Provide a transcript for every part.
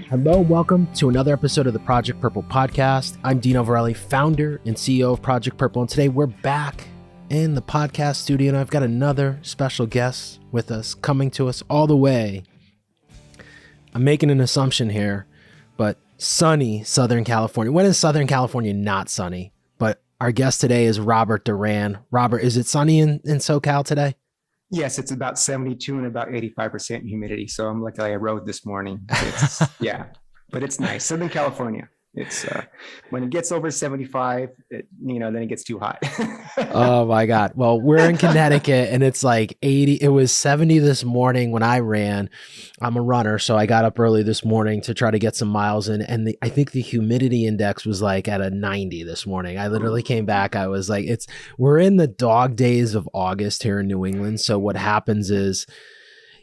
Hello, welcome to another episode of the Project Purple podcast. I'm Dino Varelli, founder and CEO of Project Purple, and today we're back in the podcast studio, and I've got another special guest with us, coming to us all the way. I'm making an assumption here, but sunny Southern California. When is Southern California not sunny? But our guest today is Robert Duran. Robert, is it sunny in SoCal today? Yes, it's about 72 and about 85% humidity. So I'm lucky I rode this morning. Yeah, but it's nice. Southern California. It's when it gets over 75, then it gets too hot. Oh my God. Well, we're in Connecticut and it's like 80. It was 70 this morning when I ran. I'm a runner, so I got up early this morning to try to get some miles in. And I think the humidity index was like at a 90 this morning. I literally came back. I was like, we're in the dog days of August here in New England. So what happens is,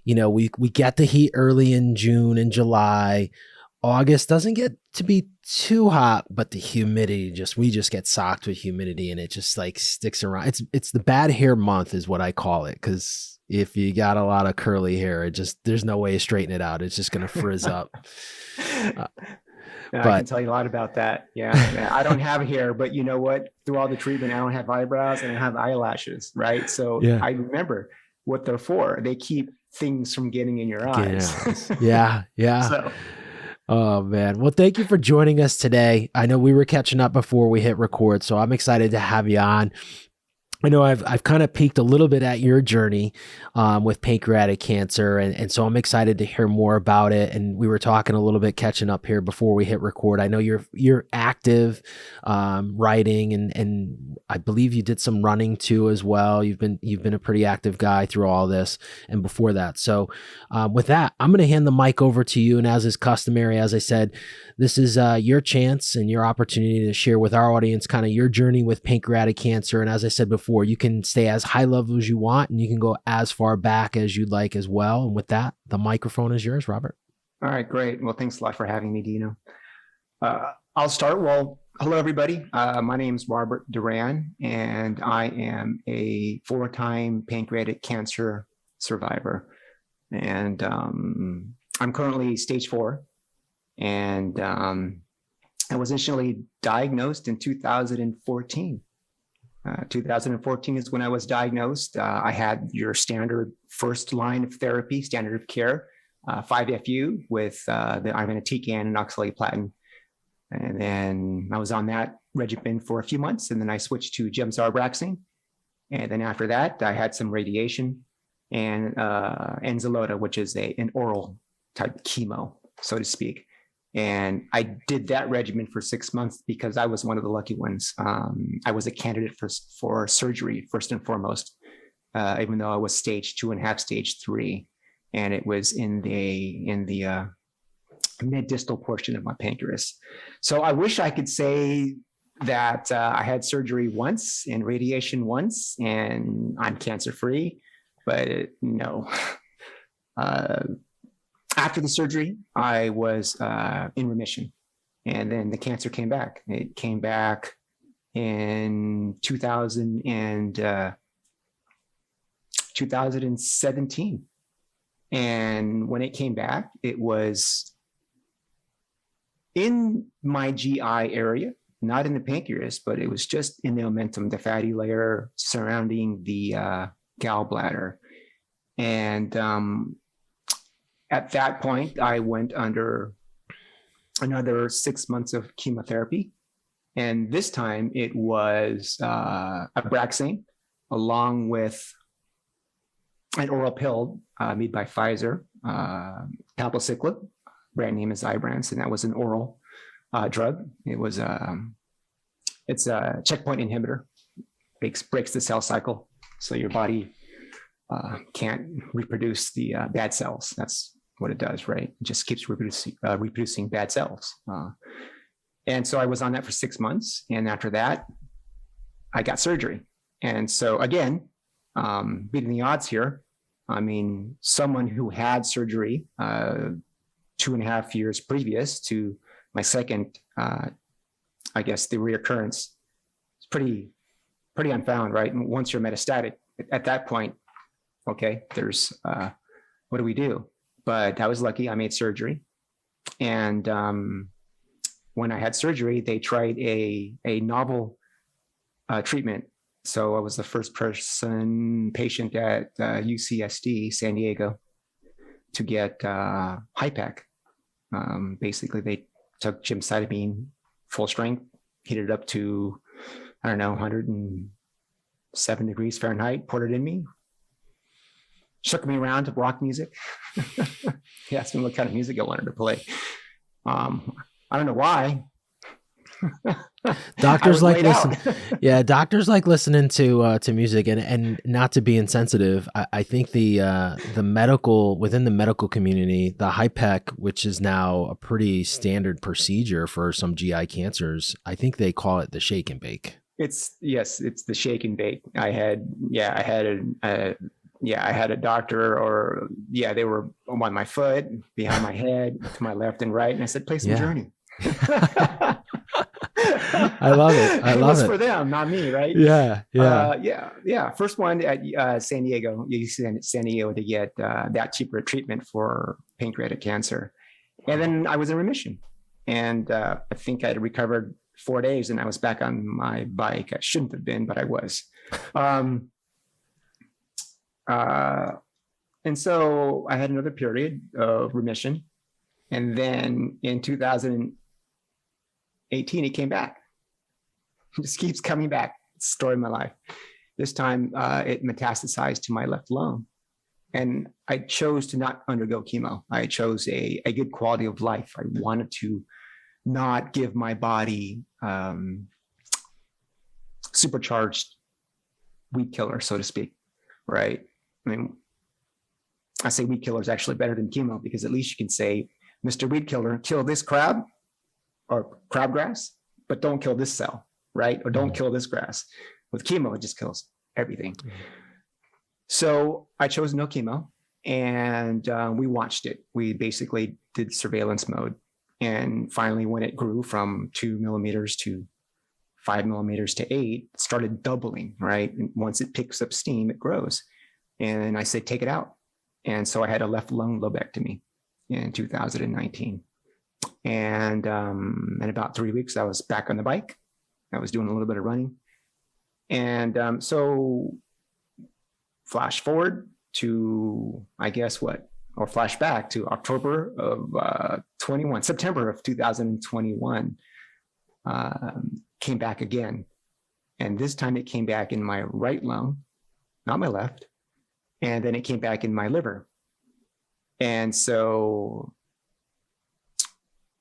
we get the heat early in June and July. August doesn't get to be too hot, but the humidity we just get socked with humidity and it just like sticks around. It's the bad hair month is what I call it. Cause if you got a lot of curly hair, there's no way to straighten it out. It's just going to frizz up. I can tell you a lot about that. Yeah. I don't have hair, but you know what? Through all the treatment, I don't have eyebrows and I have eyelashes. Right. So yeah. I remember what they're for. They keep things from getting in your eyes. Yeah. So, oh man. Well, thank you for joining us today. I know we were catching up before we hit record, so I'm excited to have you on. I know I've kind of peeked a little bit at your journey with pancreatic cancer, and so I'm excited to hear more about it. And we were talking a little bit, catching up here before we hit record. I know you're active writing, and I believe you did some running too as well. You've been a pretty active guy through all this and before that. So with that, I'm going to hand the mic over to you. And as is customary, as I said, this is your chance and your opportunity to share with our audience kind of your journey with pancreatic cancer. And as I said before, you can stay as high level as you want, and you can go as far back as you'd like as well. And with that, the microphone is yours, Robert. All right, great. Well, thanks a lot for having me, Dino. I'll start. Well, hello, everybody. My name is Robert Duran, and I am a 4-time pancreatic cancer survivor. And I'm currently stage 4. And I was initially diagnosed in 2014. 2014 is when I was diagnosed. I had your standard first line of therapy, standard of care, 5-FU with the irinotecan and oxaliplatin. And then I was on that regimen for a few months, and then I switched to gemcitabine. And then after that, I had some radiation and enzalutamide, which is an oral type chemo, so to speak. And I did that regimen for 6 months because I was one of the lucky ones. I was a candidate for surgery first and foremost, even though I was stage 2 and half stage 3, and it was in the mid-distal portion of my pancreas. So I wish I could say that I had surgery once and radiation once, and I'm cancer-free, but no. After the surgery, I was in remission, and then the cancer came back. It came back in 2017. And when it came back, it was in my GI area, not in the pancreas, but it was just in the omentum, the fatty layer surrounding the gallbladder. And at that point, I went under another 6 months of chemotherapy. And this time it was Abraxane along with an oral pill made by Pfizer, palbociclib, brand name is Ibrance, and that was an oral drug. It's a checkpoint inhibitor, breaks the cell cycle, so your body can't reproduce the bad cells. That's what it does, right? It just keeps reproducing bad cells. And so I was on that for 6 months. And after that, I got surgery. And so again, beating the odds here, I mean, someone who had surgery 2.5 years previous to my second, the reoccurrence, it's pretty unfound, right? And once you're metastatic, at that point, okay, there's, what do we do? But I was lucky, I made surgery. And when I had surgery, they tried a novel treatment. So I was the first patient at UCSD San Diego to get HIPEC. Basically, they took gemcitabine full strength, heated it up to, I don't know, 107 degrees Fahrenheit, poured it in me, shook me around to rock music. He asked me what kind of music I wanted to play. I don't know why. Doctors like listen. Yeah, doctors like listening to music, and not to be insensitive. I think the medical, within the medical community, the HIPEC, which is now a pretty standard procedure for some GI cancers, I think they call it the shake and bake. It's the shake and bake. I had a doctor, they were on my foot, behind my head, to my left and right, and I said, play some Journey. I love it. It was for them, not me, right? Yeah. First one at San Diego to get that cheaper treatment for pancreatic cancer, and then I was in remission, and I think I had recovered 4 days, and I was back on my bike. I shouldn't have been, but I was. And so I had another period of remission, and then in 2018 it came back. It just keeps coming back. It's the story of my life. This time it metastasized to my left lung, and I chose to not undergo chemo. I chose a good quality of life. I wanted to not give my body supercharged weed killer, so to speak, right? I mean, I say weed killer is actually better than chemo, because at least you can say, Mr. Weed Killer, kill this crab or crabgrass, but don't kill this cell, right? Or don't kill this grass. With chemo, it just kills everything. So I chose no chemo, and we watched it. We basically did surveillance mode. And finally, when it grew from 2 millimeters to 5 millimeters to 8, it started doubling, right? And once it picks up steam, it grows. And I said, take it out. And so I had a left lung lobectomy in 2019. And in about 3 weeks, I was back on the bike. I was doing a little bit of running. And so flash forward to, flash back to October of 21, September of 2021, came back again. And this time it came back in my right lung, not my left. And then it came back in my liver. And so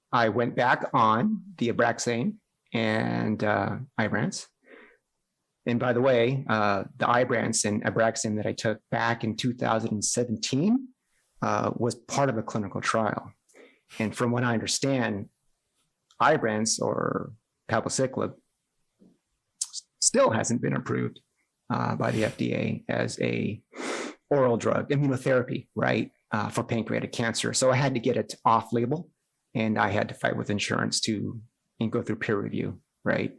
I went back on the Abraxane and Ibrance. And by the way, the Ibrance and Abraxane that I took back in 2017 was part of a clinical trial. And from what I understand, Ibrance or palbociclib still hasn't been approved by the FDA as a oral drug, immunotherapy, right, for pancreatic cancer. So I had to get it off label, and I had to fight with insurance and go through peer review, right?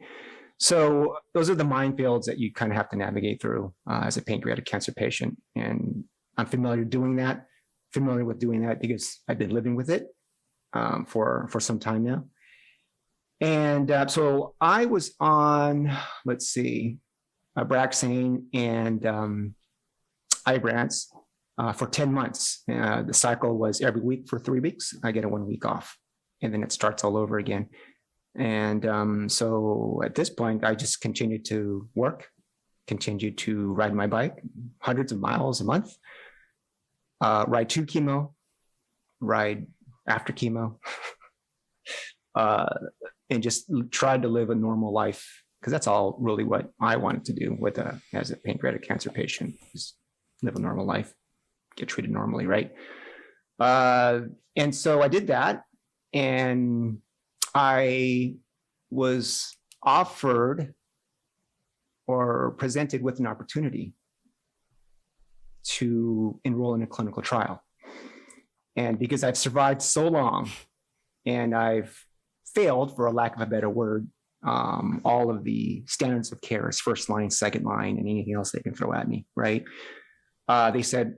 So those are the minefields that you kind of have to navigate through as a pancreatic cancer patient. And I'm familiar with doing that because I've been living with it for some time now. And so I was on, Abraxane and Ibrance for 10 months. The cycle was every week for 3 weeks. I get a 1 week off, and then it starts all over again. And so at this point, I just continued to work, continued to ride my bike hundreds of miles a month, ride to chemo, ride after chemo, and just tried to live a normal life, because that's all really what I wanted to do as a pancreatic cancer patient, is live a normal life, get treated normally, right? And so I did that, and I was offered or presented with an opportunity to enroll in a clinical trial. And because I've survived so long, and I've failed, for a lack of a better word, all of the standards of care as first line, second line, and anything else they can throw at me, right? They said,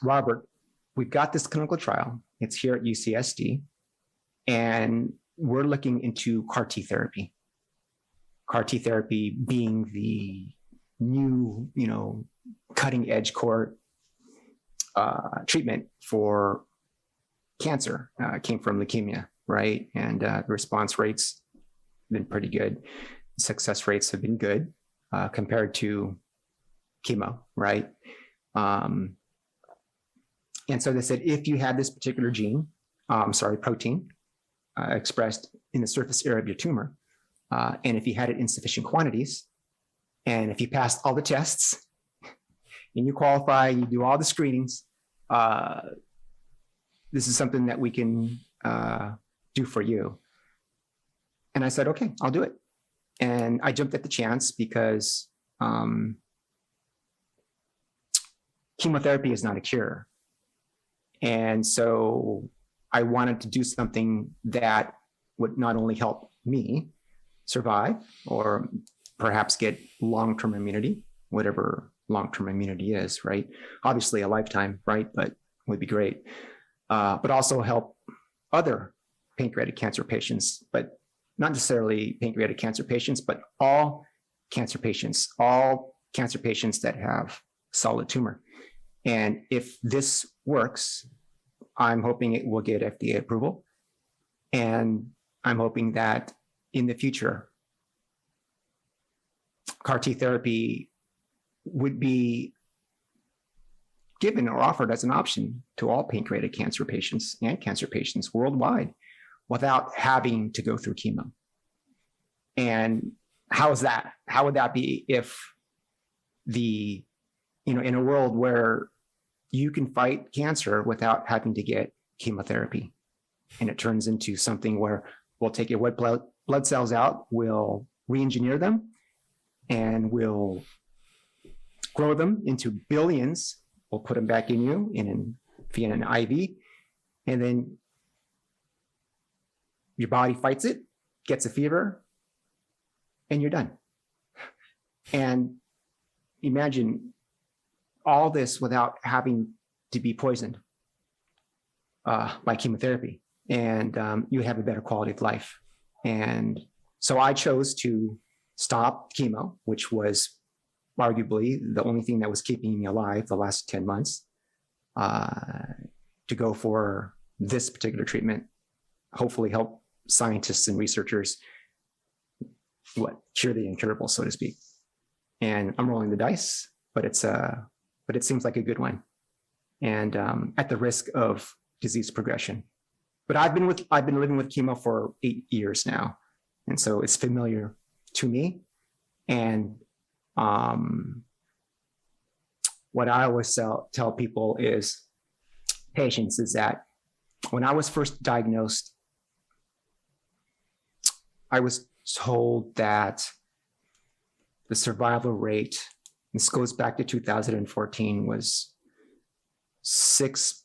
Robert, we've got this clinical trial. It's here at UCSD. And we're looking into CAR T therapy. CAR T therapy being the new, cutting edge core treatment for cancer. Came from leukemia, right? And the response rates have been pretty good. Success rates have been good compared to chemo, right? And so they said, if you had this particular protein expressed in the surface area of your tumor, and if you had it in sufficient quantities, and if you passed all the tests, and you qualify, you do all the screenings, this is something that we can do for you. And I said, okay, I'll do it. And I jumped at the chance because chemotherapy is not a cure. And so I wanted to do something that would not only help me survive or perhaps get long-term immunity, whatever long-term immunity is, right? Obviously a lifetime, right? But would be great. But also help other pancreatic cancer patients, but not necessarily pancreatic cancer patients, but all cancer patients that have solid tumor. And if this works, I'm hoping it will get FDA approval. And I'm hoping that in the future, CAR T therapy would be given or offered as an option to all pancreatic cancer patients and cancer patients worldwide without having to go through chemo. And how is that? How would that be if in a world where you can fight cancer without having to get chemotherapy, and it turns into something where we'll take your white blood cells out, we'll re-engineer them, and we'll grow them into billions. We'll put them back in you via an IV, and then your body fights it, gets a fever, and you're done. And imagine all this without having to be poisoned by chemotherapy, and you have a better quality of life. And so I chose to stop chemo, which was arguably the only thing that was keeping me alive the last 10 months, to go for this particular treatment, hopefully help scientists and researchers cure the incurable, so to speak. And I'm rolling the dice, but it seems like a good one, and at the risk of disease progression. But I've been living with chemo for 8 years now, and so it's familiar to me. And what I always tell people is, patients, is that when I was first diagnosed, I was told that the survival rate, this goes back to 2014, was 6%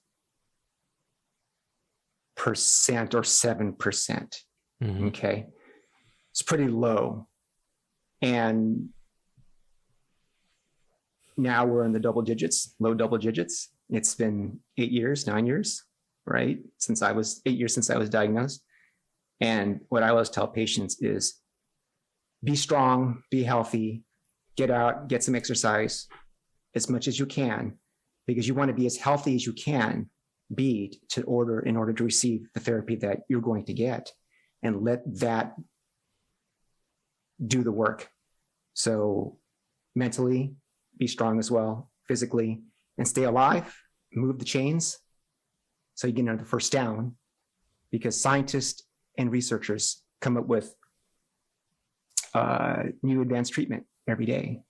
or 7%. Mm-hmm. Okay. It's pretty low. And now we're in the double digits, low double digits. It's been 9 years, right? 8 years since I was diagnosed. And what I always tell patients is, be strong, be healthy, get out, get some exercise as much as you can, because you want to be as healthy as you can be in order to receive the therapy that you're going to get, and let that do the work. So mentally, be strong as well, physically, and stay alive, move the chains so you get another first down, because scientists and researchers come up with new advanced treatment every day.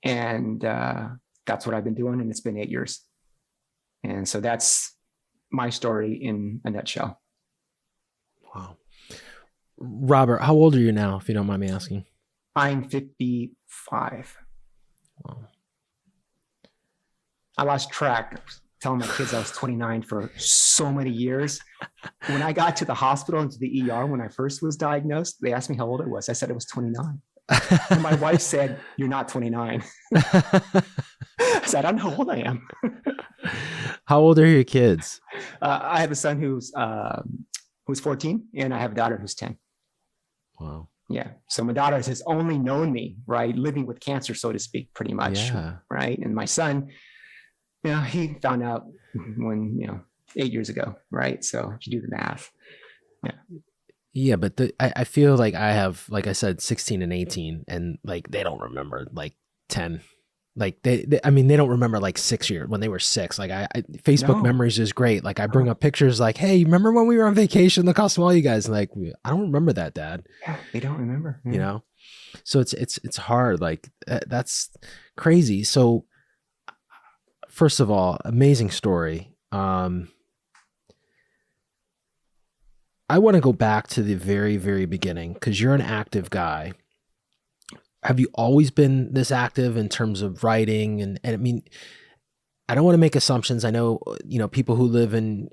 And that's what I've been doing, and it's been 8 years. And so that's my story in a nutshell. Wow. Robert, how old are you now, if you don't mind me asking? I'm 55. Wow. I lost track. I was telling my kids I was 29 for so many years. When I got to the hospital and to the ER when I first was diagnosed, they asked me how old I was. I said I was 29. And my wife said, "You're not 29." I said, "I don't know how old I am." How old are your kids? I have a son who's 14, and I have a daughter who's 10. Wow. Yeah. So my daughter has only known me, right, living with cancer, so to speak, pretty much. Yeah. Right. And my son, he found out when, 8 years ago. Right. So if you do the math. Yeah. Yeah, but I feel like I have, like I said, 16 and 18, and like they don't remember like 10. Like they don't remember like 6 years when they were 6. Like Facebook memories is great. Like I bring up pictures like, hey, remember when we were on vacation? Look how small you guys. And like, I don't remember that, Dad. Yeah, they don't remember. Yeah. So it's hard. Like that's crazy. So first of all, amazing story. I want to go back to the very, very beginning because you're an active guy. Have you always been this active in terms of writing? And I mean, I don't want to make assumptions. I know, people who live in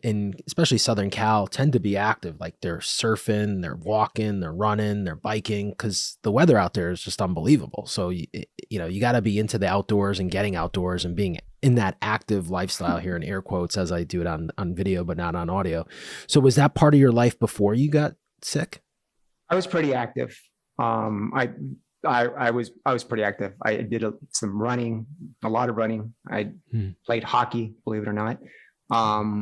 especially Southern Cal tend to be active. Like they're surfing, they're walking, they're running, they're biking because the weather out there is just unbelievable. So, you got to be into the outdoors and getting outdoors and being in that active lifestyle here in air quotes as I do it on video, but not on audio. So was that part of your life before you got sick? I was pretty active. I was pretty active. I did some running, a lot of running. I played hockey, believe it or not.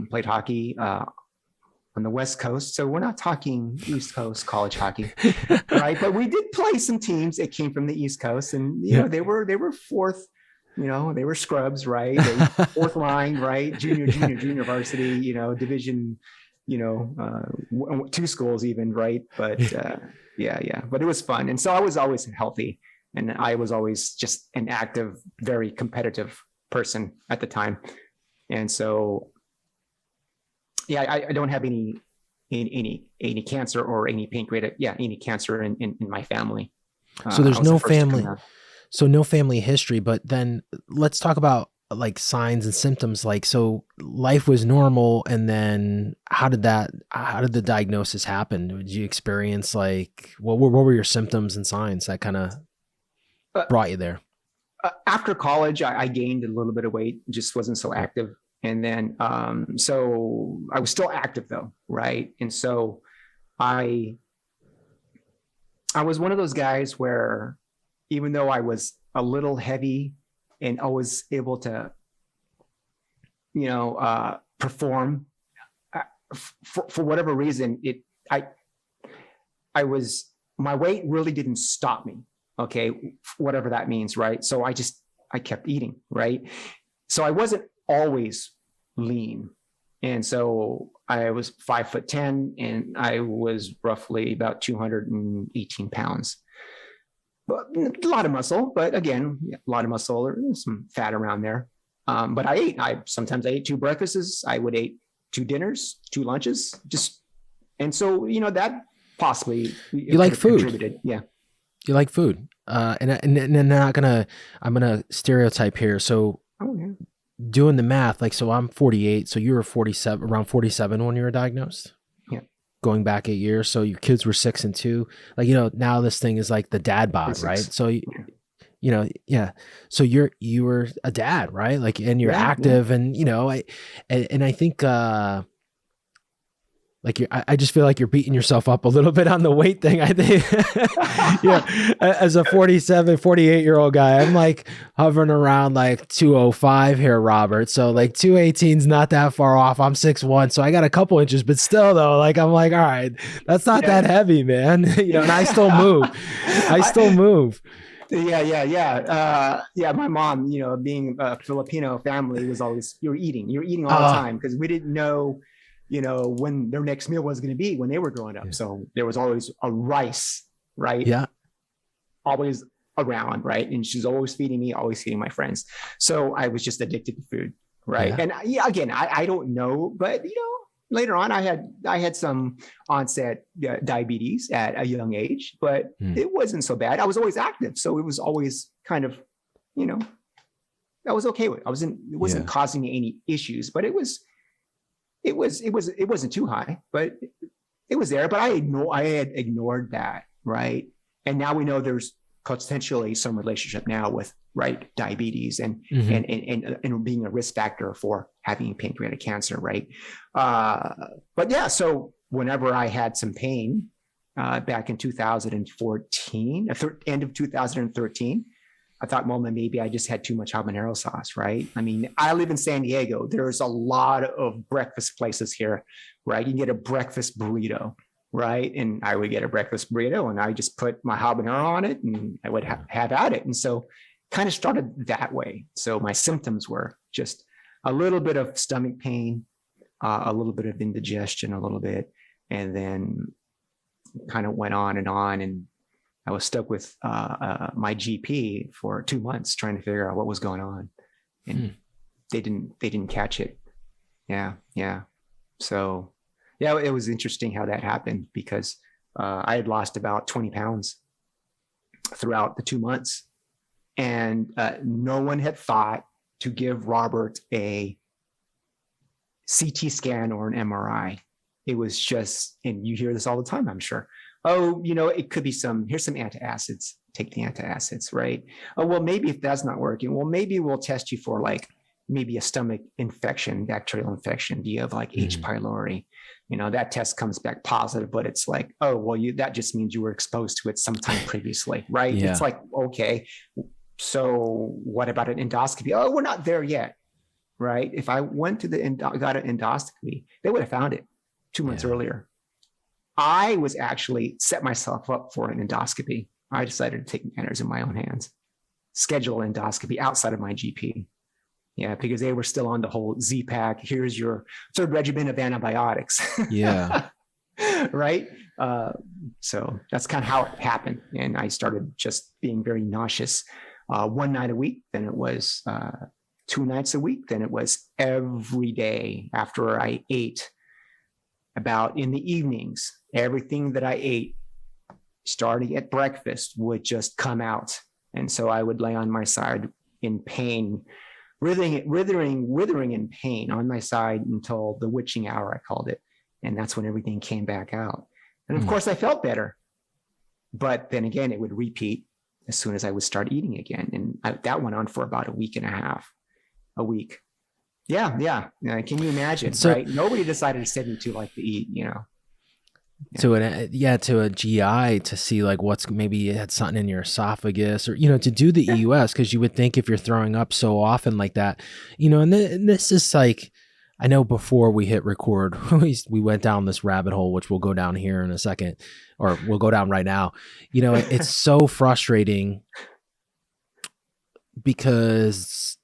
Played hockey on the West Coast. So we're not talking East Coast college hockey, right? But we did play some teams that came from the East Coast, and they were fourth. They were scrubs, right? Fourth line, right? Junior varsity, division, 2 schools even, right? But yeah. But it was fun. And so I was always healthy, and I was always just an active, very competitive person at the time. And so, yeah, I don't have any cancer or any pancreatic, any cancer in my family. So there's no family. So no family history, but then let's talk about like signs and symptoms. Like, so life was normal. And then how did the diagnosis happen? Did you experience like, what were your symptoms and signs that kind of brought you there? After college, I gained a little bit of weight, just wasn't so active. And then, so I was still active though. Right. And so I was one of those guys where, even though I was a little heavy and always able to, perform for whatever reason, my weight really didn't stop me. Okay. Whatever that means. Right. So I kept eating. Right. So I wasn't always lean. And so I was 5'10" and I was roughly about 218 pounds. But a lot of muscle, but again, a lot of muscle or some fat around there. But sometimes I ate 2 breakfasts. I would eat 2 dinners, 2 lunches, and so, that possibly you like food. Contributed. Yeah. You like food. And I'm going to stereotype here. So doing the math, like, so I'm 48. So you were around 47 when you were diagnosed. Going back 8 years. So your kids were 6 and 2. Like, now this thing is like the dad bod, right? So, so you were a dad, right? Like, and you're active and, I think, I just feel like you're beating yourself up a little bit on the weight thing. I think, as a 48-year-old guy, I'm like hovering around like 205 here, Robert. So like 218 is not that far off. I'm 6'1", so I got a couple inches, but still though, like, I'm like, all right, that's not that heavy, man. And I still move. Yeah. My mom, being a Filipino family, was always, you're eating all the time because we didn't know, when their next meal was going to be when they were growing up. So there was always a rice, right? Yeah. Always around, right? And she's always feeding me, always feeding my friends. So I was just addicted to food, right? Yeah. And again, I don't know, but later on I had some onset diabetes at a young age, but it wasn't so bad. I was always active. So it was always kind of, I was okay with it. It wasn't causing me any issues, but it wasn't too high, but it was there. But I had ignored that, right? And now we know there's potentially some relationship now with diabetes and being a risk factor for having pancreatic cancer, right? But yeah, so whenever I had some pain back in 2014, end of 2013, I thought, well, maybe I just had too much habanero sauce, right? I mean, I live in San Diego. There's a lot of breakfast places here, right? You can get a breakfast burrito, right? And I would get a breakfast burrito and I just put my habanero on it and I would have at it. And so kind of started that way. So my symptoms were just a little bit of stomach pain, a little bit of indigestion, a little bit, and then kind of went on. And I was stuck with my GP for 2 months trying to figure out what was going on, and they didn't catch it. Yeah. So yeah, it was interesting how that happened because I had lost about 20 pounds throughout the 2 months, and no one had thought to give Robert a CT scan or an MRI. It was just, and you hear this all the time, I'm sure. Oh, it could be here's some antacids, take the antacids, right? Oh, well, maybe if that's not working, well, maybe we'll test you for maybe a stomach infection, bacterial infection. Do you have H. pylori? That test comes back positive, but it's oh, well, that just means you were exposed to it sometime previously, right? Yeah. It's okay, so what about an endoscopy? Oh, we're not there yet, right? If I went to got an endoscopy, they would have found it 2 months earlier. I was actually set myself up for an endoscopy. I decided to take matters in my own hands, schedule an endoscopy outside of my GP. Yeah, because they were still on the whole Z-Pack. Here's your third regimen of antibiotics. Yeah. Right. So that's kind of how it happened. And I started just being very nauseous one night a week. Then it was 2 nights a week. Then it was every day after I ate. About in the evenings, everything that I ate, starting at breakfast, would just come out. And so I would lay on my side in pain, withering in pain on my side until the witching hour, I called it. And that's when everything came back out. And of course, I felt better. But then again, it would repeat as soon as I would start eating again. And that went on for about a week and a half, a week. Yeah. Can you imagine? So, right? Nobody decided to send me to to eat. To a GI to see what's maybe you had something in your esophagus or to do the EUS, because you would think if you're throwing up so often like that, and this is I know before we hit record we went down this rabbit hole, which we'll go down here in a second, or we'll go down right now. It's so frustrating because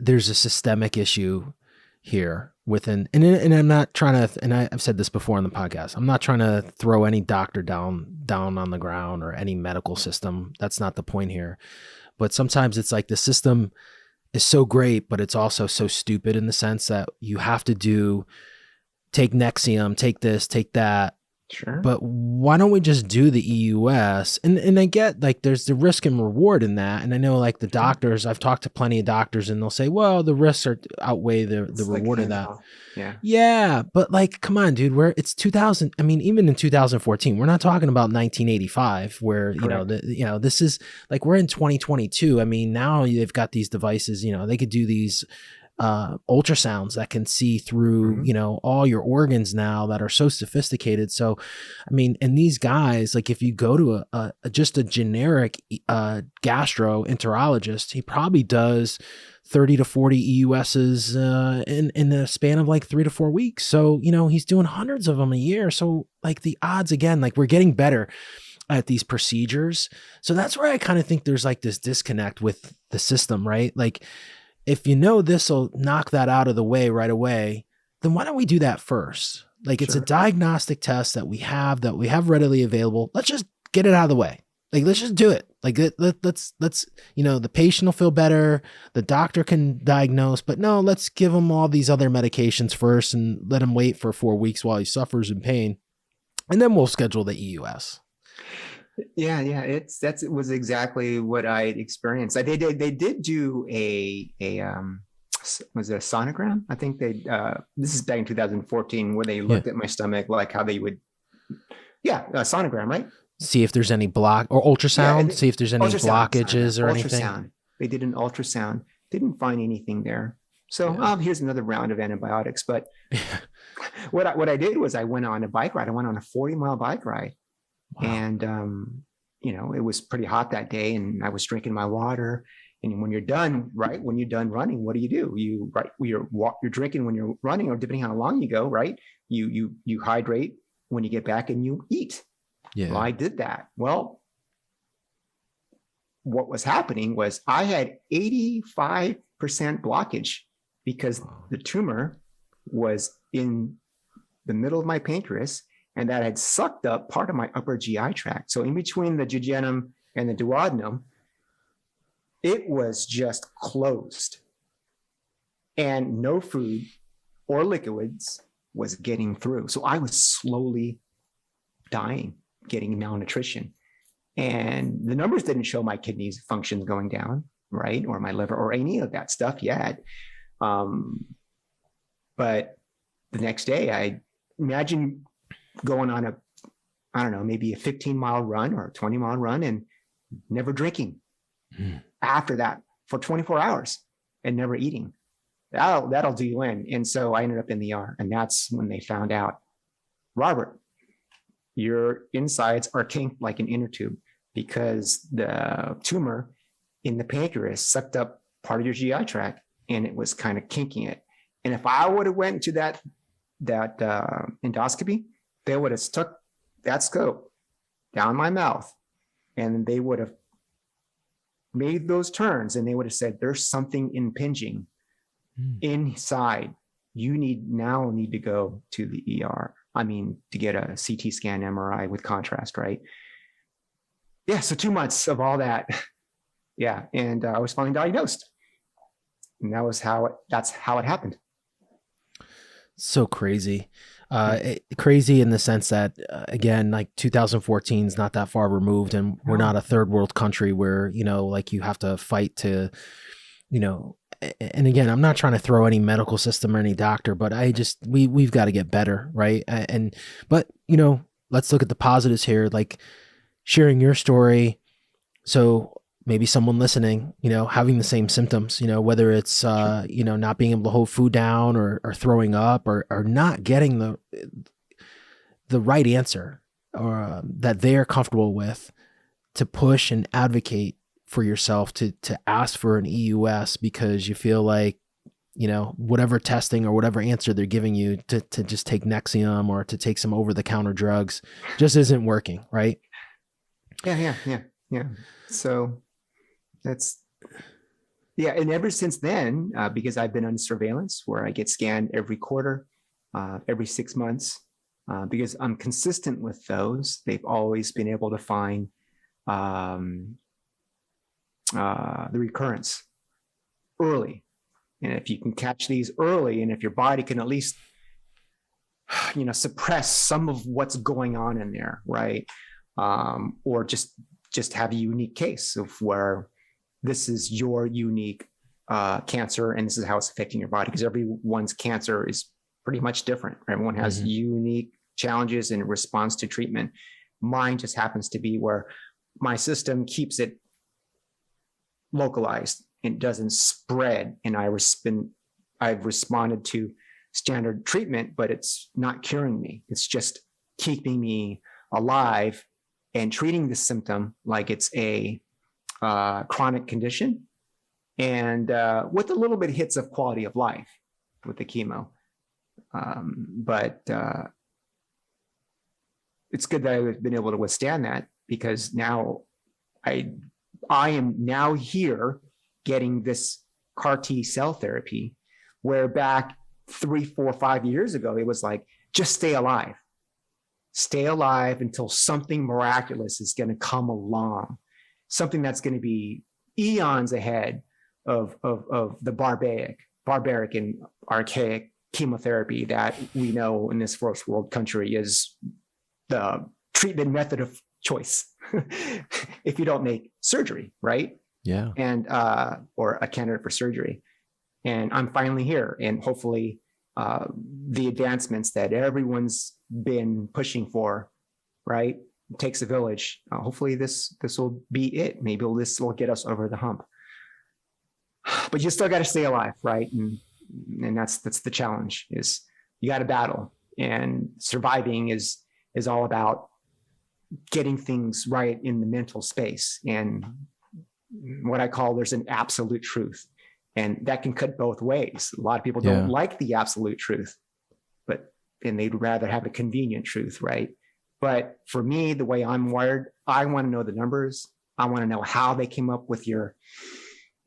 there's a systemic issue here and I'm not trying to, and I've said this before on the podcast, I'm not trying to throw any doctor down on the ground or any medical system. That's not the point here. But sometimes it's the system is so great, but it's also so stupid in the sense that you have to take Nexium, take this, take that. Sure. But why don't we just do the EUS? And I get there's the risk and reward in that. And I know the doctors, I've talked to plenty of doctors and they'll say, well, the risks outweigh the reward of that. Yeah. Yeah. But come on, dude, it's 2000. I mean, even in 2014, we're not talking about 1985 where, this is we're in 2022. I mean, now they've got these devices, they could do these ultrasounds that can see through, all your organs now that are so sophisticated. So, I mean, and these guys, if you go to just a generic gastroenterologist, he probably does 30 to 40 EUSs in the span of 3 to 4 weeks. So, he's doing hundreds of them a year. So the odds, again, we're getting better at these procedures. So that's where I kind of think there's this disconnect with the system, right? If this will knock that out of the way right away, then why don't we do that first? It's a diagnostic test that we have readily available. Let's just get it out of the way. Let's just do it. Let's the patient will feel better. The doctor can diagnose, but no, let's give him all these other medications first and let him wait for 4 weeks while he suffers in pain. And then we'll schedule the EUS. Yeah. It was exactly what I experienced. They did do was it a sonogram? I think this is back in 2014 where they looked at my stomach, how they would, a sonogram, right? See if there's any block or ultrasound, see if there's any blockages or anything. They did an ultrasound, didn't find anything there. So here's another round of antibiotics. But what I did was I went on a bike ride. I went on a 40-mile bike ride. Wow. And, it was pretty hot that day, and I was drinking my water. And when you're done, right, when you're done running, what do? You're drinking when you're running, or depending on how long you go, right? You hydrate when you get back, and you eat. Yeah. Well, I did that. Well, what was happening was I had 85% blockage because the tumor was in the middle of my pancreas, and that had sucked up part of my upper GI tract. So in between the jejunum and the duodenum, it was just closed, and no food or liquids was getting through. So I was slowly dying, getting malnutrition. And the numbers didn't show my kidneys functions going down, right? Or my liver or any of that stuff yet. But the next day, I imagine going on maybe a 15-mile run or a 20-mile run and never drinking after that for 24 hours and never eating. That'll do you in. And so I ended up in the ER, and that's when they found out, Robert, your insides are kinked like an inner tube because the tumor in the pancreas sucked up part of your GI tract, and it was kind of kinking it. And if I would have went to that endoscopy, they would have stuck that scope down my mouth, and they would have made those turns, and they would have said, there's something impinging inside. You need to go to the ER. To get a CT scan, MRI with contrast, right? Yeah, so 2 months of all that. Yeah, and I was finally diagnosed. And that's how it happened. So crazy. Crazy in the sense that, again, like 2014 is not that far removed, and we're not a third world country where, you have to fight to, and again, I'm not trying to throw any medical system or any doctor, but we've got to get better. Right. But let's look at the positives here, like sharing your story. So maybe someone listening, having the same symptoms, whether it's, not being able to hold food down or throwing up or not getting the right answer or that they're comfortable with, to push and advocate for yourself, to ask for an EUS because you feel like, whatever testing or whatever answer they're giving you to just take Nexium or to take some over-the-counter drugs just isn't working, right? Yeah. So and ever since then, because I've been on surveillance where I get scanned every quarter, every 6 months, because I'm consistent with those, they've always been able to find the recurrence early. And if you can catch these early, and if your body can at least, suppress some of what's going on in there, right? Or just have a unique case of where this is your unique cancer, and this is how it's affecting your body, because everyone's cancer is pretty much different. Everyone has unique challenges in response to treatment. Mine just happens to be where my system keeps it localized and doesn't spread. And I've responded to standard treatment, but it's not curing me. It's just keeping me alive and treating the symptom like it's a chronic condition, and with a little bit of hits of quality of life with the chemo. But it's good that I've been able to withstand that, because now I am now here getting this CAR T cell therapy, where back 3, 4, 5 years ago, it was like, just stay alive until something miraculous is going to come along, something that's going to be eons ahead of the barbaric and archaic chemotherapy that we know in this first world country is the treatment method of choice if you don't make surgery, right? Yeah. And or a candidate for surgery. And I'm finally here, and hopefully the advancements that everyone's been pushing for, right? It takes a village. Hopefully this will be it. Maybe this will get us over the hump. But you still got to stay alive, right? And And that's the challenge, is you got to battle, and surviving is all about getting things right in the mental space. And what I call, there's an absolute truth, and that can cut both ways. A lot of people don't like the absolute truth, and they'd rather have a convenient truth, right? But for me, the way I'm wired, I want to know the numbers. I want to know how they came up with your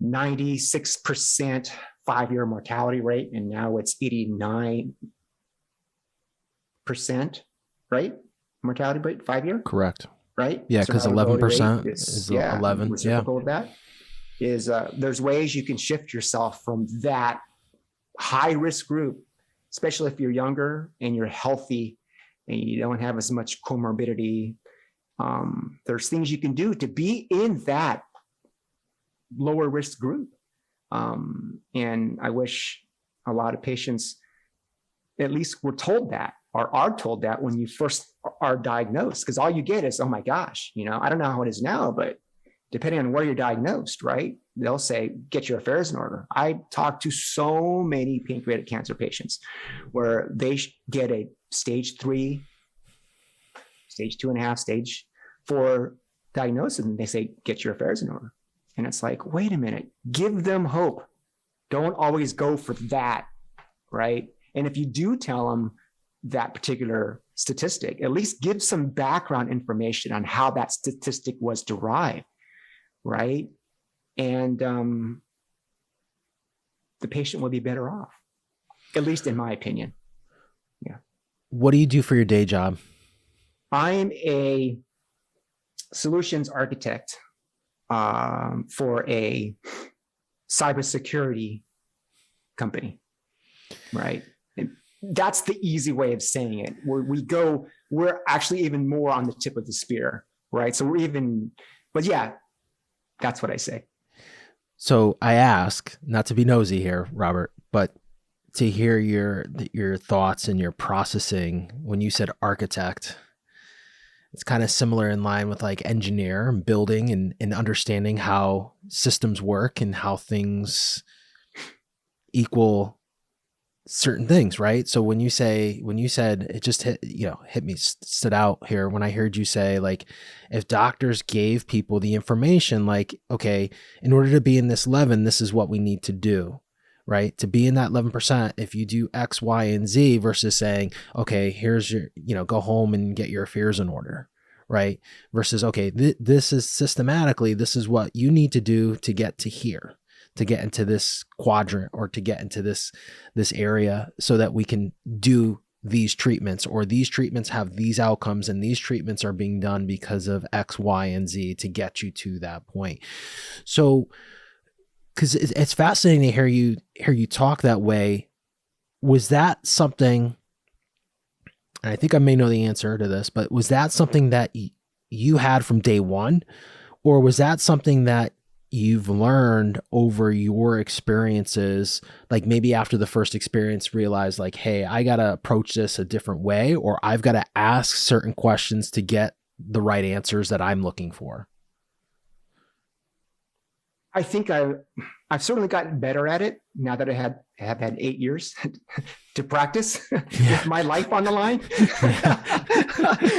96% 5-year mortality rate, and now it's 89%, right? Mortality rate 5-year? Correct. Right? Yeah, because 11% is 11. Reciprocal of that is there's ways you can shift yourself from that high risk group, especially if you're younger and you're healthy and you don't have as much comorbidity. There's things you can do to be in that lower risk group. And I wish a lot of patients at least were told that, or are told that when you first are diagnosed, because all you get is, oh my gosh, I don't know how it is now, but depending on where you're diagnosed, right? They'll say, get your affairs in order. I talked to so many pancreatic cancer patients where they get a stage 3, stage 2.5, stage 4 diagnosis, and they say, get your affairs in order. And it's like, wait a minute, give them hope. Don't always go for that, right? And if you do tell them that particular statistic, at least give some background information on how that statistic was derived, right? And the patient will be better off, at least in my opinion. Yeah. What do you do for your day job? I'm a solutions architect for a cybersecurity company, right? And that's the easy way of saying it. We're actually even more on the tip of the spear, right? So but yeah, that's what I say. So I ask, not to be nosy here, Robert, but to hear your thoughts and your processing when you said architect. It's kind of similar in line with like engineer and building and understanding how systems work and how things equal certain things, right? So when you said, it just hit me, stood out here when I heard you say, like, if doctors gave people the information, like, okay, in order to be in this 11, this is what we need to do, right? To be in that 11%, if you do X, Y, and Z, versus saying, okay, here's your, go home and get your affairs in order, right? Versus, okay, this is systematically, this is what you need to do to get to here, to get into this quadrant, or to get into this area, so that we can do these treatments, or these treatments have these outcomes, and these treatments are being done because of X, Y, and Z to get you to that point. So, because it's fascinating to hear you talk that way. Was that something, and I think I may know the answer to this, but was that something that you had from day one, or was that something that you've learned over your experiences, like maybe after the first experience realized, like, hey, I got to approach this a different way, or I've got to ask certain questions to get the right answers that I'm looking for? I think I've certainly gotten better at it now that I have had 8 years to practice with my life on the line.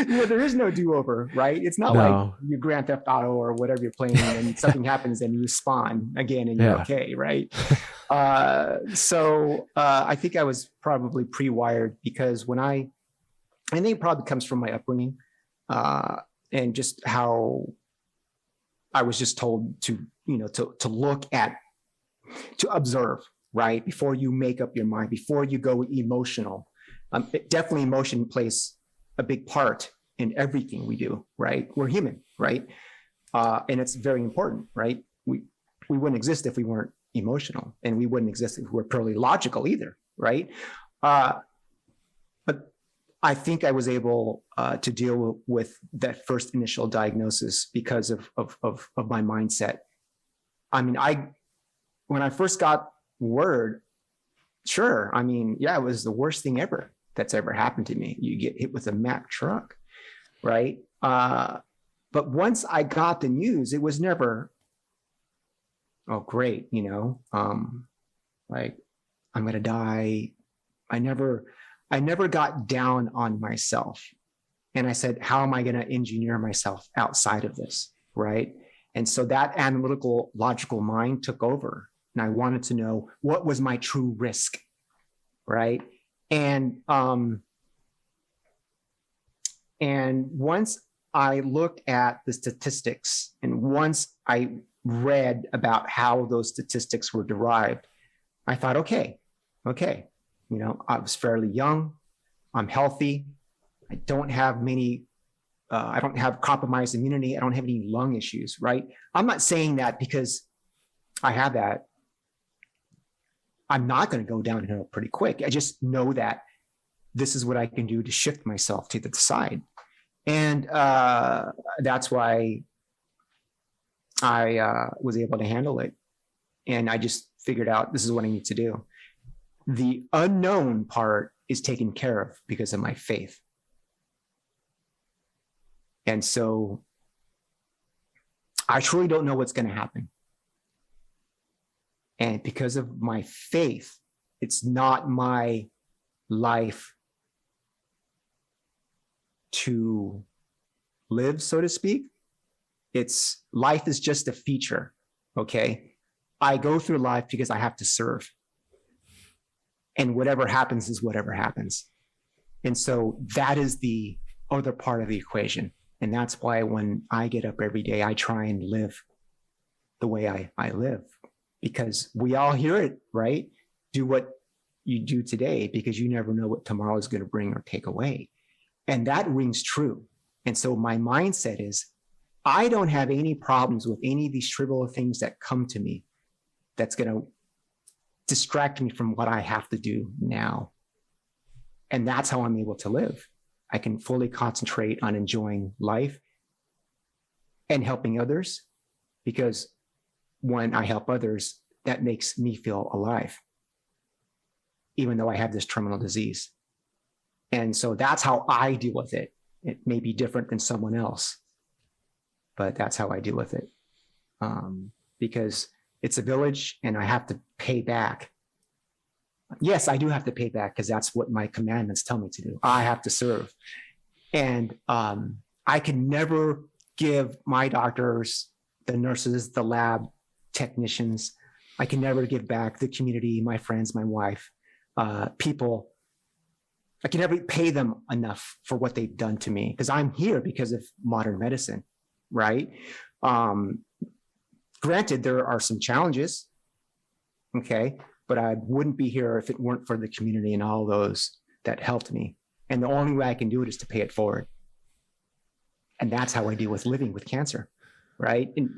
There is no do-over, right? It's not like you Grand Theft Auto or whatever you're playing and something happens and you spawn again and you're okay, right? So I think I was probably pre-wired, because I think it probably comes from my upbringing and just how I was just told to look at, to observe, right? Before you make up your mind, before you go emotional. Definitely emotion plays a big part in everything we do, right? We're human, right? And it's very important, right? We wouldn't exist if we weren't emotional, and we wouldn't exist if we were purely logical either, right? But I think I was able to deal with that first initial diagnosis because of my mindset. I mean, when I first got word, sure, I mean, yeah, it was the worst thing ever that's ever happened to me. You get hit with a Mack truck, right? But once I got the news, it was never, oh, great, like, I'm going to die. I never got down on myself. And I said, how am I going to engineer myself outside of this? Right. And so that analytical, logical mind took over. And I wanted to know what was my true risk. Right. And once I looked at the statistics, and once I read about how those statistics were derived, I thought, okay, I was fairly young, I'm healthy, I don't have I don't have compromised immunity, I don't have any lung issues, right? I'm not saying that because I have that, I'm not going to go downhill pretty quick. I just know that this is what I can do to shift myself to the side. And that's why I was able to handle it. And I just figured out this is what I need to do. The unknown part is taken care of because of my faith. And so I truly don't know what's going to happen. And because of my faith, it's not my life to live, so to speak. It's life is just a feature. Okay. I go through life because I have to serve. And whatever happens is whatever happens. And so that is the other part of the equation. And that's why when I get up every day, I try and live the way I live, because we all hear it, right? Do what you do today, because you never know what tomorrow is going to bring or take away. And that rings true. And so my mindset is, I don't have any problems with any of these trivial things that come to me that's going to distract me from what I have to do now. And that's how I'm able to live. I can fully concentrate on enjoying life and helping others, because when I help others, that makes me feel alive, even though I have this terminal disease. And so that's how I deal with it. It may be different than someone else, but that's how I deal with it. Because it's a village and I have to pay back. Yes, I do have to pay back because that's what my commandments tell me to do. I have to serve. And I can never give my doctors, the nurses, the lab technicians, I can never give back the community, my friends, my wife, people. I can never pay them enough for what they've done to me, because I'm here because of modern medicine, right? Granted, there are some challenges, okay, but I wouldn't be here if it weren't for the community and all those that helped me. And the only way I can do it is to pay it forward. And that's how I deal with living with cancer, right? And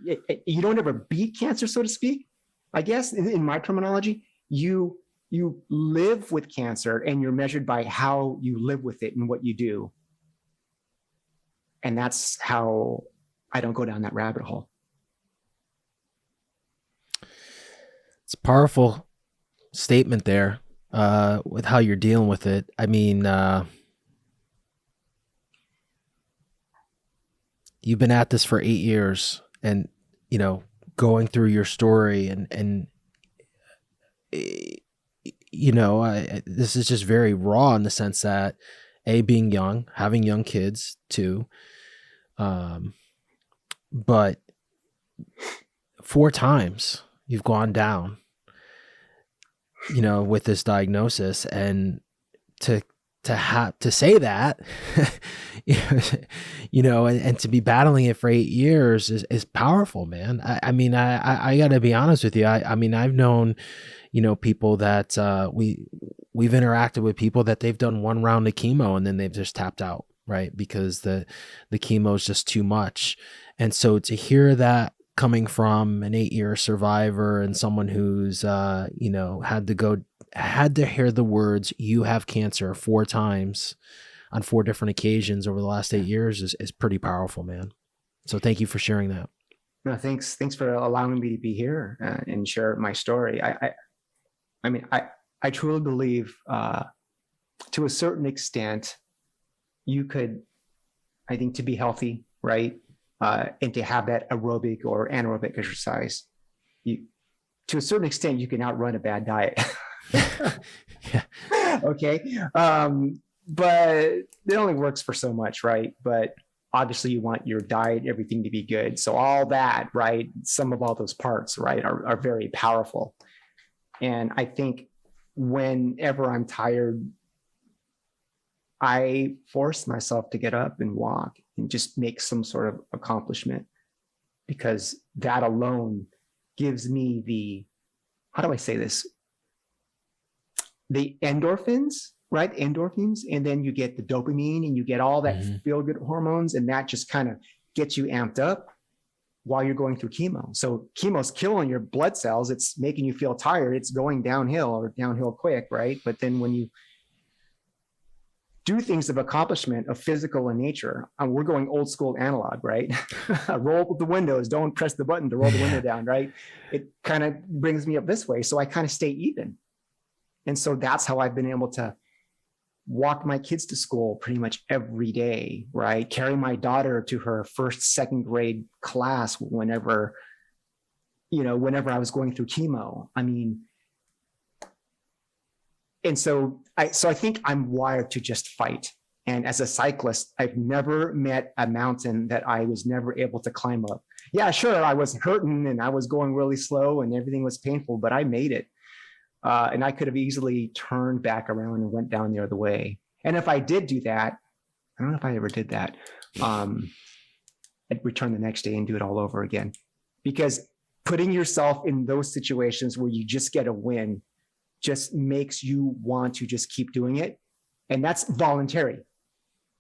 you don't ever beat cancer, so to speak. I guess in my terminology, you live with cancer and you're measured by how you live with it and what you do. And that's how I don't go down that rabbit hole. It's a powerful statement there with how you're dealing with it. I mean, you've been at this for 8 years, and, you know, going through your story and you know, this is just very raw in the sense that being young, having young kids too. But 4 times you've gone down, you know, with this diagnosis, and to say that, you know, and to be battling it for 8 years is powerful, man. I mean, I gotta be honest with you. I mean, I've known, you know, people that we've interacted with people that they've done 1 round of chemo and then they've just tapped out, right? Because the chemo is just too much. And so to hear that coming from an 8-year survivor and someone who's, you know, had to hear the words, "You have cancer," 4 times on 4 different occasions over the last 8 years is pretty powerful, man. So thank you for sharing that. No, thanks for allowing me to be here and share my story. I mean, I truly believe to a certain extent, you could, I think, to be healthy, right? And to have that aerobic or anaerobic exercise, to a certain extent, you can outrun a bad diet. Yeah. Okay. But it only works for so much, right? But obviously you want your diet, everything to be good. So all that, right? Some of all those parts, right, are very powerful. And I think whenever I'm tired, I force myself to get up and walk and just make some sort of accomplishment, because that alone gives me the, how do I say this? The endorphins, right? Endorphins. And then you get the dopamine and you get all that feel good hormones. And that just kind of gets you amped up while you're going through chemo. So chemo's killing your blood cells. It's making you feel tired. It's going downhill quick, right? But then when you do things of accomplishment of physical in nature, we're going old school analog, right? Roll the windows, don't press the button to roll the window down, right? It kind of brings me up this way. So I kind of stay even. And so that's how I've been able to walk my kids to school pretty much every day, right? Carry my daughter to her first, second grade class whenever I was going through chemo. I mean, and so I think I'm wired to just fight. And as a cyclist, I've never met a mountain that I was never able to climb up. Yeah, sure, I was hurting and I was going really slow and everything was painful, but I made it. And I could have easily turned back around and went down the other way. And if I did do that, I don't know if I ever did that. I'd return the next day and do it all over again. Because putting yourself in those situations where you just get a win just makes you want to just keep doing it. And that's voluntary.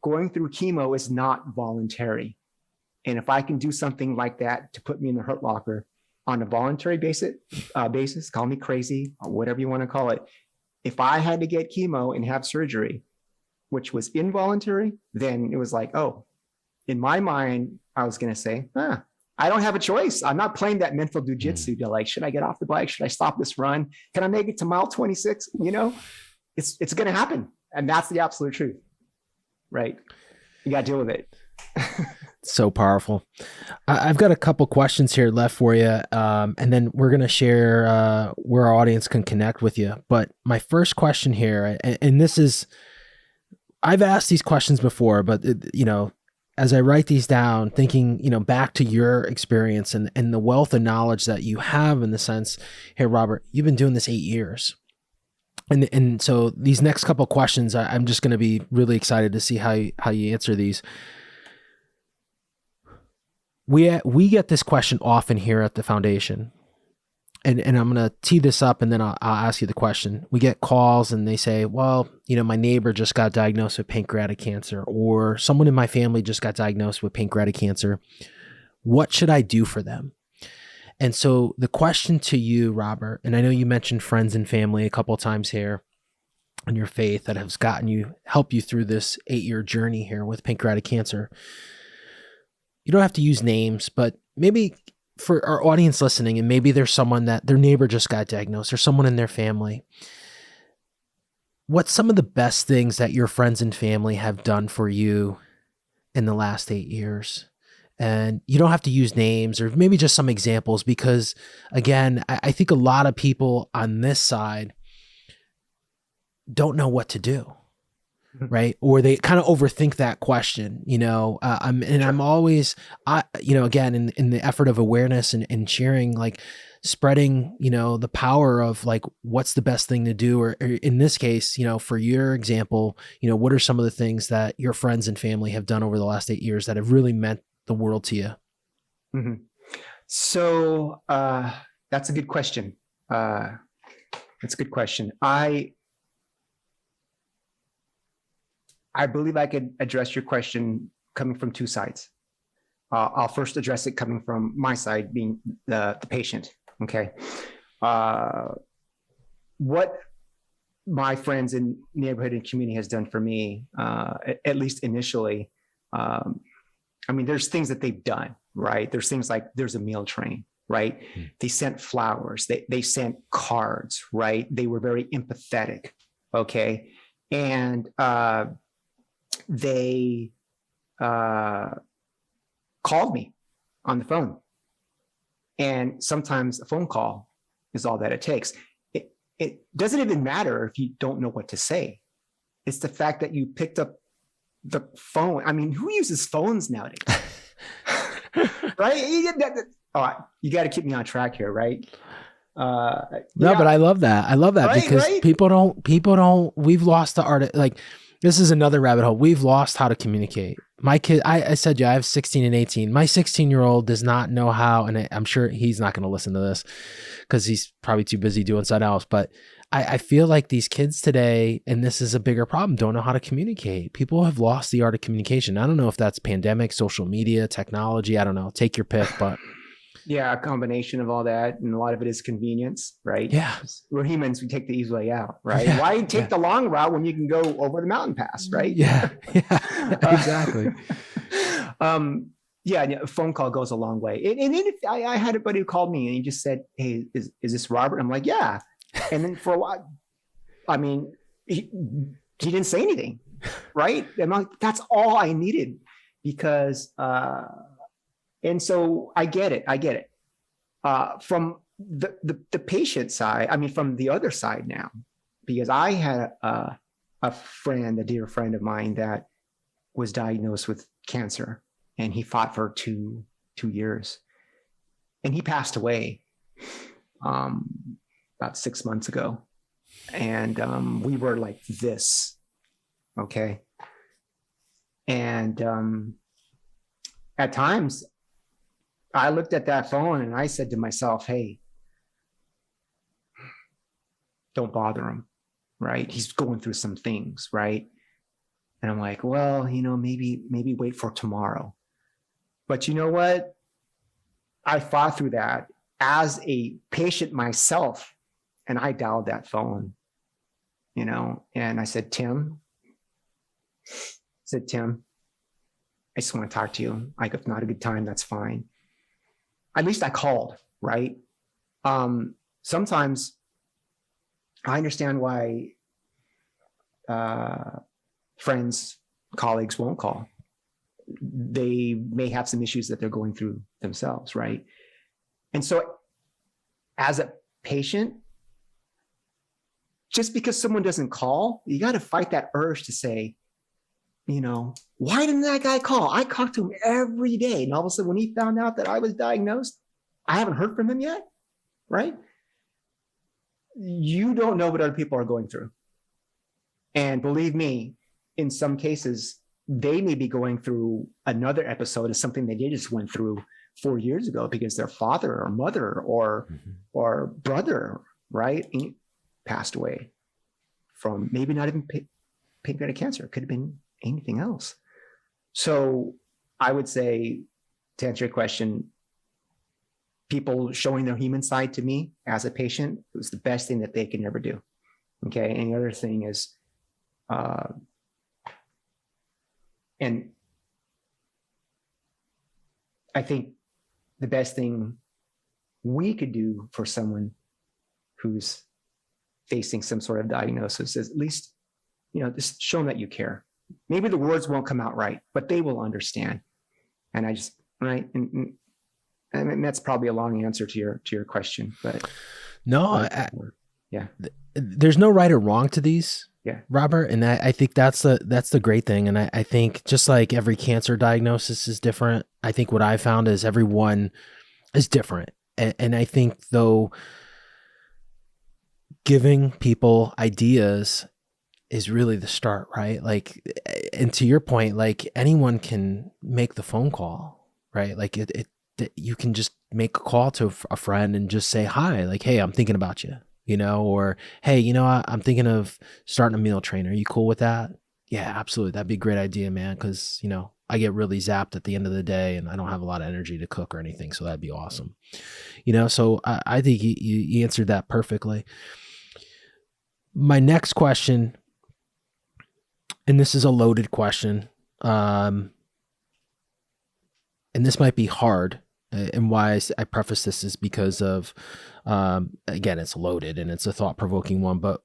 Going through chemo is not voluntary. And if I can do something like that to put me in the hurt locker on a voluntary basis, call me crazy or whatever you want to call it. If I had to get chemo and have surgery, which was involuntary, then it was like, oh, in my mind, I was going to say, I don't have a choice. I'm not playing that mental jujitsu to like, should I get off the bike? Should I stop this run? Can I make it to mile 26? It's going to happen. And that's the absolute truth, right? You got to deal with it. So powerful. I've got a couple questions here left for you. And then we're going to share where our audience can connect with you. But my first question here, and this is, I've asked these questions before, but as I write these down, thinking, back to your experience and the wealth of knowledge that you have in the sense, hey, Robert, you've been doing this 8 years. And so these next couple questions, I'm just going to be really excited to see how you answer these. We get this question often here at the foundation, and I'm going to tee this up and then I'll ask you the question. We get calls and they say, well, my neighbor just got diagnosed with pancreatic cancer, or someone in my family just got diagnosed with pancreatic cancer. What should I do for them? And so the question to you, Robert, and I know you mentioned friends and family a couple of times here on your faith that has helped you through this 8-year journey here with pancreatic cancer. You don't have to use names, but maybe for our audience listening, and maybe there's someone that their neighbor just got diagnosed or someone in their family. What's some of the best things that your friends and family have done for you in the last 8 years? And you don't have to use names, or maybe just some examples, because again, I think a lot of people on this side don't know what to do. Right. Or they kind of overthink that question, I'm always, again, in the effort of awareness and sharing, like spreading, the power of like, what's the best thing to do? Or in this case, for your example, what are some of the things that your friends and family have done over the last 8 years that have really meant the world to you? Mm-hmm. So that's a good question. I believe I could address your question coming from two sides. I'll first address it coming from my side, being the patient. Okay. What my friends in neighborhood and community has done for me, at least initially, there's things that they've done, right? There's things like there's a meal train, right? They sent flowers, they sent cards, right? They were very empathetic. Okay. And they called me on the phone. And sometimes a phone call is all that it takes. it doesn't even matter if you don't know what to say. It's the fact that you picked up the phone. I mean, who uses phones nowadays? Right? Oh, you got to keep me on track here, right? But I love that. I love that, right, because people don't, we've lost the art of, like, this is another rabbit hole. We've lost how to communicate. My kid, I said, I have 16 and 18. My 16-year-old does not know how, and I'm sure he's not going to listen to this because he's probably too busy doing something else. But I feel like these kids today, and this is a bigger problem, don't know how to communicate. People have lost the art of communication. I don't know if that's pandemic, social media, technology. I don't know. Take your pick, but yeah, a combination of all that, and a lot of it is convenience, right? Yeah, we're humans. We take the easy way out, right? Yeah. Why take the long route when you can go over the mountain pass, right? Yeah, exactly. Yeah, a phone call goes a long way. And if I had a buddy who called me and he just said, "Hey, is this Robert?" I'm like, "Yeah." And then for a while, I mean, he didn't say anything, right? And I'm like, that's all I needed, because. And so I get it. From the patient side, I mean, from the other side now, because I had a dear friend of mine that was diagnosed with cancer, and he fought for two years, and he passed away about 6 months ago. And we were like this, okay? And at times, I looked at that phone and I said to myself, "Hey, don't bother him," right? He's going through some things, right? And I'm like, well, maybe wait for tomorrow. But you know what? I fought through that as a patient myself, and I dialed that phone, and I said, Tim, I just want to talk to you. Like, if not a good time, that's fine. At least I called, right? Sometimes I understand why friends, colleagues won't call. They may have some issues that they're going through themselves, right? And so as a patient, just because someone doesn't call, you got to fight that urge to say, why didn't that guy call? I talked to him every day. And all of a sudden, when he found out that I was diagnosed, I haven't heard from him yet, right? You don't know what other people are going through. And believe me, in some cases, they may be going through another episode of something they just went through 4 years ago because their father or mother or brother, right, passed away from maybe not even pancreatic cancer. It could have been anything else. So I would say, to answer your question, people showing their human side to me as a patient was the best thing that they can ever do. Okay. And the other thing is, and I think the best thing we could do for someone who's facing some sort of diagnosis is at least, just show them that you care. Maybe the words won't come out right, but they will understand. And right. And that's probably a long answer to your question, but no, there's no right or wrong to these. Yeah, Robert. And I think that's the great thing. And I think just like every cancer diagnosis is different, I think what I found is everyone is different. And I think, though, giving people ideas is really the start, right? Like, and to your point, like, anyone can make the phone call, right? Like you can just make a call to a friend and just say, hi, like, hey, I'm thinking about you, or, hey, I'm thinking of starting a meal train. Are you cool with that? Yeah, absolutely. That'd be a great idea, man. Cause I get really zapped at the end of the day and I don't have a lot of energy to cook or anything. So that'd be awesome. So I think you answered that perfectly. My next question, and this is a loaded question, and this might be hard, and why I preface this is because of, again, it's loaded and it's a thought-provoking one, but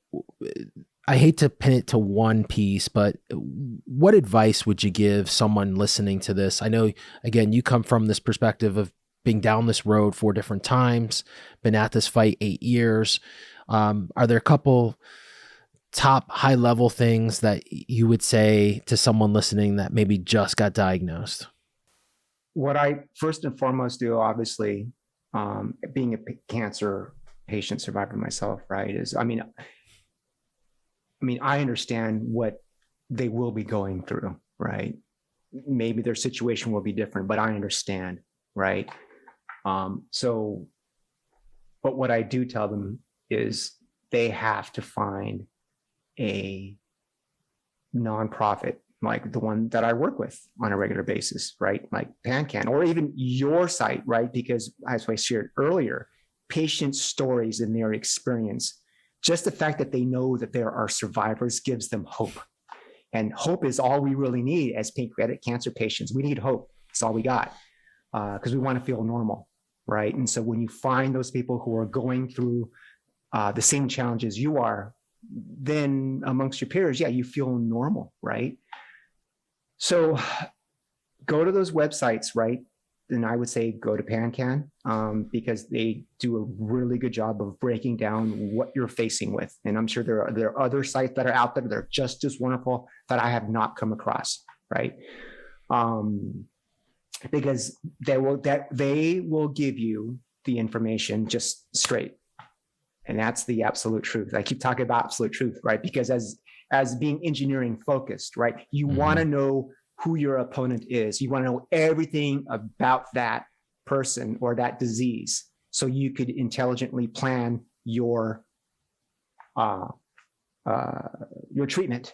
I hate to pin it to one piece, but what advice would you give someone listening to this? I know, again, you come from this perspective of being down this road 4 different times, been at this fight 8 years. Are there a couple top high level things that you would say to someone listening that maybe just got diagnosed? What I first and foremost do, obviously, being a cancer patient survivor myself, right, is, I mean, I understand what they will be going through, right? Maybe their situation will be different, but I understand, right? So, but what I do tell them is they have to find a nonprofit like the one that I work with on a regular basis, right? Like PanCan, or even your site, right? Because as I shared earlier, patient stories and their experience, just the fact that they know that there are survivors gives them hope. And hope is all we really need as pancreatic cancer patients. We need hope. It's all we got, because we want to feel normal, right? And so when you find those people who are going through the same challenges you are, then amongst your peers, yeah, you feel normal, right? So go to those websites, right? And I would say go to PanCan, because they do a really good job of breaking down what you're facing with. And I'm sure there are other sites that are out there that are just as wonderful that I have not come across, right? Because they will give you the information just straight. And that's the absolute truth. I keep talking about absolute truth, right? Because as being engineering focused, right? You want to know who your opponent is. You want to know everything about that person or that disease, so you could intelligently plan your treatment.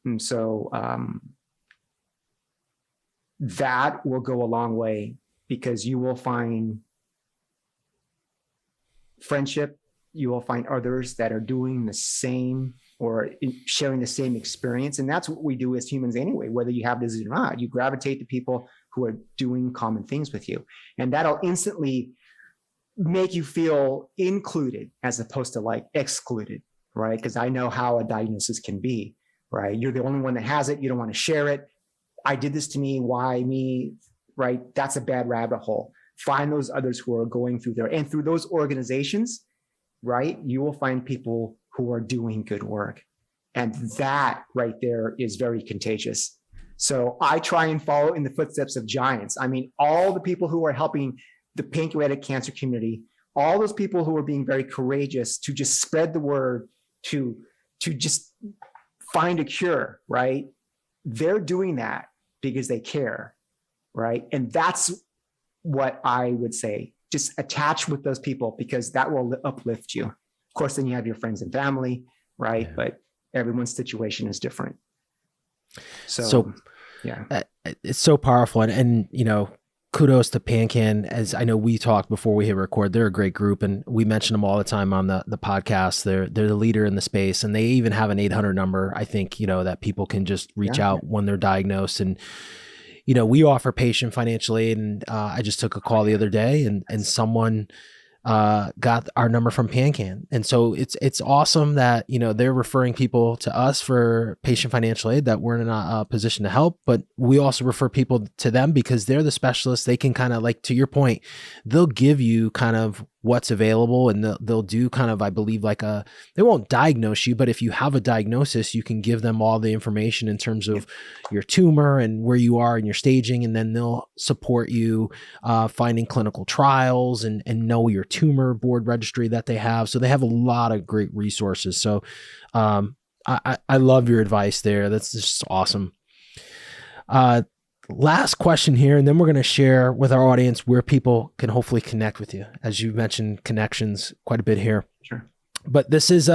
And so that will go a long way, because you will find friendship, you will find others that are doing the same or sharing the same experience. And that's what we do as humans anyway, whether you have disease or not. You gravitate to people who are doing common things with you. And that'll instantly make you feel included as opposed to like excluded, right? Because I know how a diagnosis can be, right? You're the only one that has it. You don't want to share it. I did this to me. Why me? Right? That's a bad rabbit hole. Find those others who are going through there. And through those organizations, right, you will find people who are doing good work. And that right there is very contagious. So I try and follow in the footsteps of giants. I mean, all the people who are helping the pancreatic cancer community, all those people who are being very courageous to just spread the word, to just find a cure, right? They're doing that because they care, right? And that's what I would say. Just attach with those people, because that will uplift you. Of course, then you have your friends and family, right? Yeah. But everyone's situation is different. So yeah, it's so powerful. And you know, kudos to PanCan. As I know, we talked before we hit record, they're a great group, and we mention them all the time on the podcast. They're the leader in the space, and they even have an 800 number, I think, you know, that people can just reach out when they're diagnosed. And you know, we offer patient financial aid, and I just took a call the other day, and someone got our number from PanCan. And so it's awesome that, you know, they're referring people to us for patient financial aid that we're in a position to help, but we also refer people to them because they're the specialists. They can kind of, like, to your point, they'll give you kind of what's available, and they'll do kind of, I believe, like they won't diagnose you, but if you have a diagnosis, you can give them all the information in terms of your tumor and where you are in your staging. And then they'll support you finding clinical trials and know your tumor board registry that they have. So they have a lot of great resources. So I love your advice there. That's just awesome. Last question here, and then we're going to share with our audience where people can hopefully connect with you. As you mentioned, connections quite a bit here. Sure. But this is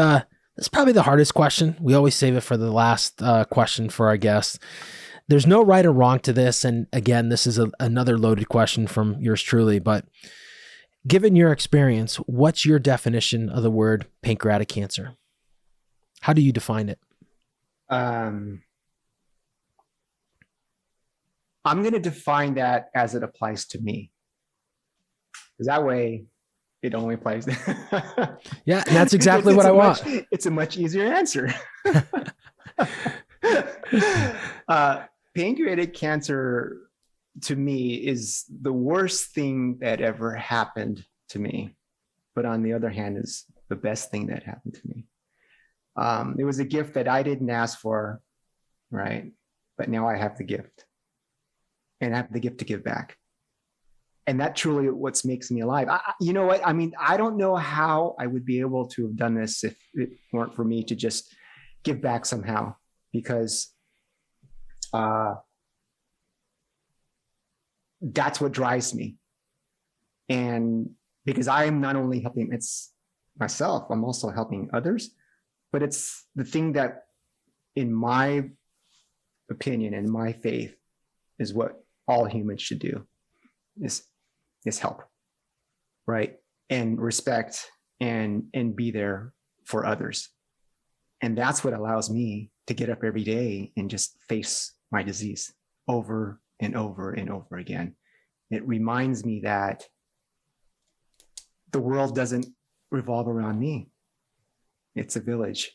probably the hardest question. We always save it for the last question for our guests. There's no right or wrong to this. And again, this is another loaded question from yours truly. But given your experience, what's your definition of the word pancreatic cancer? How do you define it? I'm going to define that as it applies to me, because that way it only applies. Yeah, and that's exactly what I want. It's a much easier answer. Pancreatic cancer to me is the worst thing that ever happened to me. but on the other hand, is the best thing that happened to me. It was a gift that I didn't ask for, right? But now I have the gift, and I have the gift to give back. And that truly what makes me alive. You know what? I mean, I don't know how I would be able to have done this if it weren't for me to just give back somehow, because that's what drives me. And because I am not only helping myself, I'm also helping others. But it's the thing that, in my opinion and my faith, is what all humans should do, is help, right? And respect and be there for others. And that's what allows me to get up every day and just face my disease over and over and over again. It reminds me that the world doesn't revolve around me. It's a village.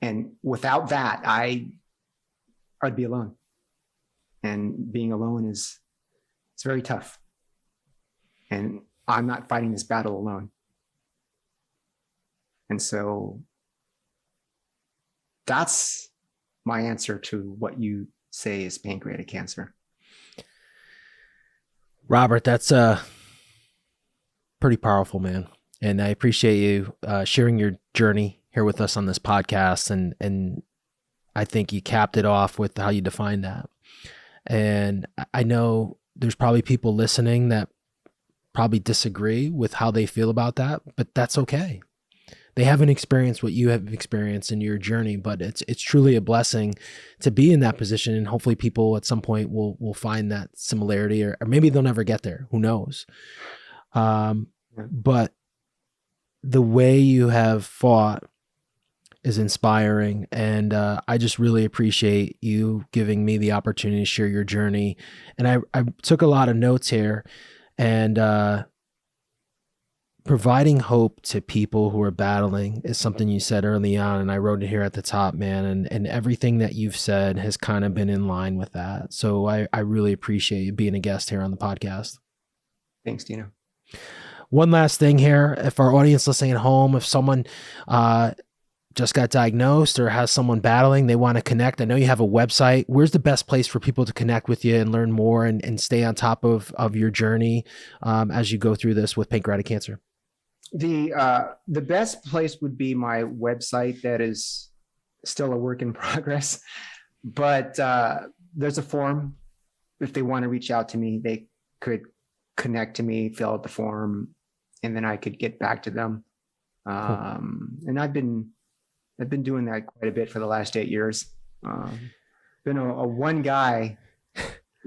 And without that, I'd be alone. And being alone it's very tough. And I'm not fighting this battle alone. And so that's my answer to what you say is pancreatic cancer. Robert, that's pretty powerful, man. And I appreciate you sharing your journey here with us on this podcast. And I think you capped it off with how you define that. And I know there's probably people listening that probably disagree with how they feel about that, but that's okay. They haven't experienced what you have experienced in your journey, but it's truly a blessing to be in that position. And hopefully people at some point will find that similarity, or maybe they'll never get there. Who knows? But the way you have fought is inspiring. And I just really appreciate you giving me the opportunity to share your journey. And I took a lot of notes here, and providing hope to people who are battling is something you said early on. And I wrote it here at the top, man. And everything that you've said has kind of been in line with that. So I really appreciate you being a guest here on the podcast. Thanks, Dino. One last thing here. If our audience listening at home, if someone just got diagnosed or has someone battling, they want to connect, I know you have a website. Where's the best place for people to connect with you and learn more and stay on top of your journey as you go through this with pancreatic cancer? The best place would be my website. That is still a work in progress, but there's a form. If they want to reach out to me, they could connect to me, fill out the form, and then I could get back to them. Cool. And I've been doing that quite a bit for the last 8 years. Been a one guy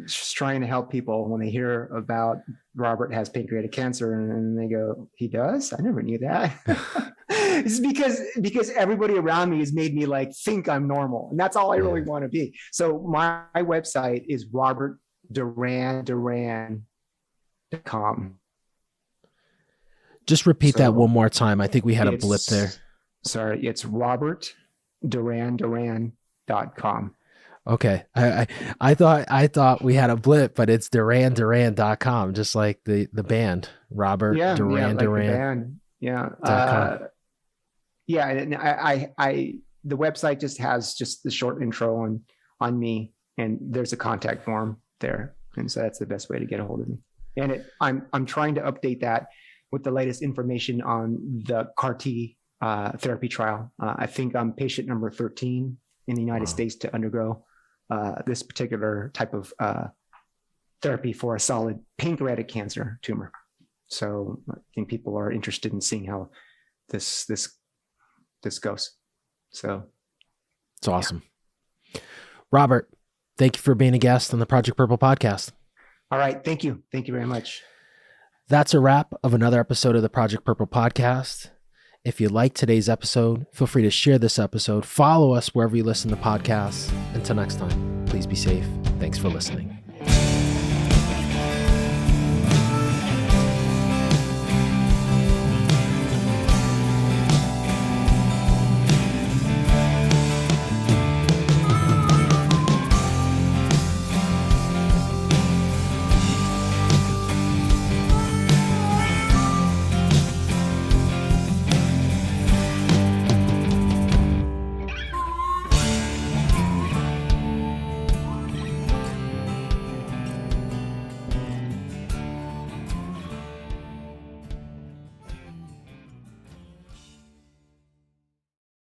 just trying to help people when they hear about Robert has pancreatic cancer, and they go, "He does? I never knew that." It's because everybody around me has made me think I'm normal, and that's all I really want to be. So my website is robertduran.com. Just repeat that one more time. I think we had a blip there. Sorry, it's robertduran.com. Okay. I thought we had a blip, but it's duran.com, just like the band, Robert Duran. Like the band. Yeah. And the website just has just the short intro on me, and there's a contact form there. And so that's the best way to get a hold of me. And I'm trying to update that with the latest information on the CAR-T therapy trial. I think I'm patient number 13 in the United States to undergo this particular type of therapy for a solid pancreatic cancer tumor. So I think people are interested in seeing how this goes. So it's awesome. Yeah. Robert, thank you for being a guest on the Project Purple podcast. All right. Thank you. Thank you very much. That's a wrap of another episode of the Project Purple podcast. If you liked today's episode, feel free to share this episode. Follow us wherever you listen to podcasts. Until next time, please be safe. Thanks for listening.